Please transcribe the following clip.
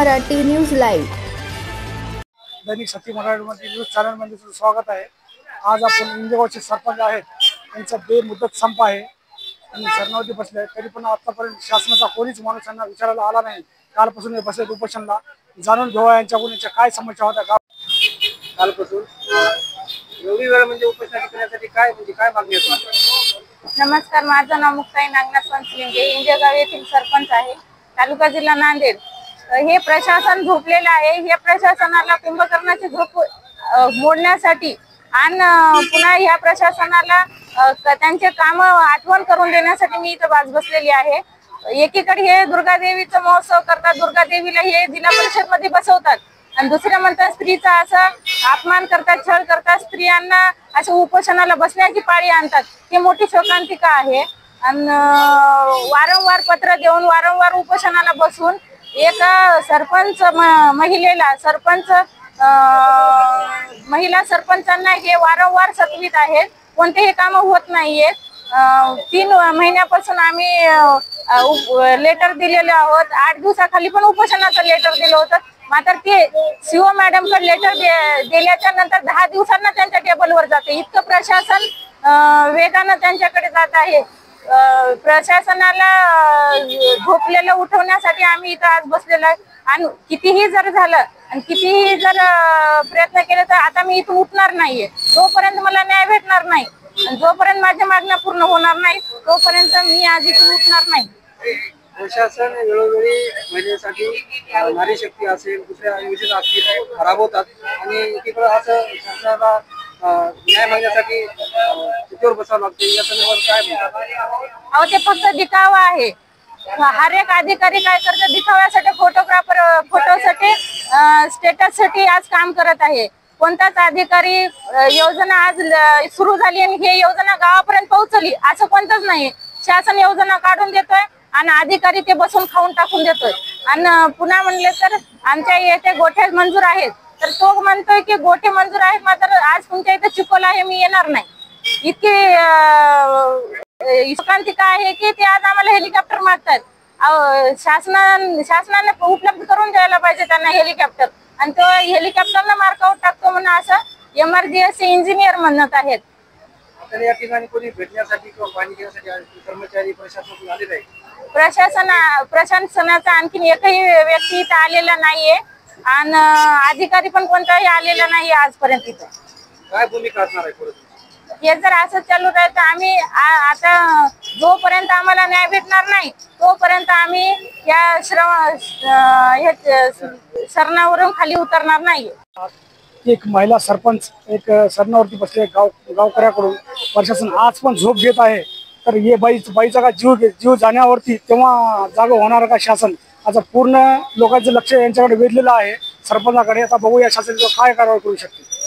Marathi news live. दैनिक सत्य Marathi news channel मध्ये तुझं स्वागत आहे। आज आपण इंजेगावचे सरपंच आहेत, त्यांचा बेमुदत संप आहे आणि शरणावती बसले, तरी पण आतापर्यंत शासनाचा कोणीच माणूस त्यांना विचारायला आला नाही। कालपासून हे बसले उपोषणाला। जाणून घेऊया यांच्याकडून काय समस्या होत्या कालपासून एवढी वेळ म्हणजे उपोषण करण्यासाठी काय मागणी आहे? नमस्कार, माझं नाव मुक्ताई नागनाथ पंचलिंगे, इंजेगाव येथील सरपंच आहे, तालुका जिल्हा नांदेड। हे प्रशासन झोपलेलं आहे। हे प्रशासनाला कुंभकर्णाची झोप मोडण्यासाठी आणि पुन्हा या प्रशासनाला त्यांचे काम आठवण करून देण्यासाठी मी इथं बसलेली आहे। एकीकडे हे दुर्गा देवीचा महोत्सव करतात, दुर्गा देवीला हे जिल्हा परिषद मध्ये बसवतात आणि दुसऱ्या म्हणतात स्त्रीचा असं अपमान करतात, छळ करतात, स्त्रियांना असं उपोषणाला बसण्याची पाळी आणतात। ही मोठी शोकांतिका आहे आणि वारंवार पत्र देऊन वारंवार उपोषणाला बसून एका सरपंच महिलेला महिला सरपंचांना हे वारंवार सतवीत आहेत, कोणतेही काम होत नाहीये। 3 महिन्यापासून आम्ही लेटर दिलेले आहोत। 8 दिवसाखाली पण उपोषणाचं लेटर दिलं होतं, मात्र ते सीओ मॅडम कडे लेटर दिल्याच्या नंतर 10 दिवसांना त्यांच्या टेबलवर जाते। इतकं प्रशासन वेगानं त्यांच्याकडे जात आहे। प्रशासनाला झोपलेलं उठवण्यासाठी आम्ही इथं आज बसलेलो आहे आणि कितीही जर झालं आणि कितीही जर प्रयत्न केले तर आता मी इथून उठणार नाहीये। जोपर्यंत मला न्याय भेटणार नाही आणि जोपर्यंत माझ्या मागण्या पूर्ण होणार नाही तोपर्यंत मी आज इथून उठणार नाही। प्रशासन वेळोवेळी महिलेसाठी नारी शक्ती असेल, दुसऱ्या योजना असतील राबवतात आणि एकीकडे असं शासनाला न्याय मागण्यासाठी तिथेवर बसावं लागते। या संदर्भात काय म्हणतात? अहो, ते फक्त दिखावा आहे। हर एक अधिकारी काय करतात, दिखाव्यासाठी फोटोसाठी स्टेटससाठी आज काम करत आहे। कोणताच अधिकारी योजना आज सुरू झाली आणि हे योजना गावापर्यंत पोहोचली असं कोणतंच नाही। शासन योजना काढून देतोय आणि अधिकारी ते बसून खाऊन टाकून देतोय आणि पुन्हा म्हणले तर आमच्या येथे गोठे मंजूर आहेत, तर तो म्हणतोय की गोठे मंजूर आहेत मात्र आज तुमच्या इथे चिखल आहे, मी येणार नाही। इतकी शोकांतिका आहे की ते आज आम्हाला हेलिकॉप्टर मागतात। शासनाने उपलब्ध करून द्यायला पाहिजे त्यांना हेलिकॉप्टर, आणि तो हेलिकॉप्टरला मार्कआउट टाकतो म्हणून असं एमआरजीएस इंजिनियर म्हणत आहेत। तर या ठिकाणी कोणी भेटण्यासाठी किंवा पाणी घेण्यासाठी कर्मचारी प्रशासन आलेले आहे? प्रशासनाचा आणखीन एकही व्यक्ती इथं आलेला नाहीये आणि अधिकारी पण कोणताही आलेला नाही आजपर्यंत। इथं काय भूमिका असणार आहे पुढे? हे जर असं चालू राहील तर आम्ही आता जोपर्यंत आम्हाला न्याय भेटणार नाही तोपर्यंत आम्ही या शरणावरून खाली उतरणार नाही। एक महिला सरपंच एक सरणावरती बसले गावकऱ्याकडून प्रशासन आज पण झोप घेत आहे, तर हे बाईचा का जीव जाण्यावरती तेव्हा जागा होणार का शासन? आता पूर्ण लोकांचं लक्ष यांच्याकडे वेधलेलं आहे सरपंचाकडे। आता बघूया शासन काय कारवाई करू शकते।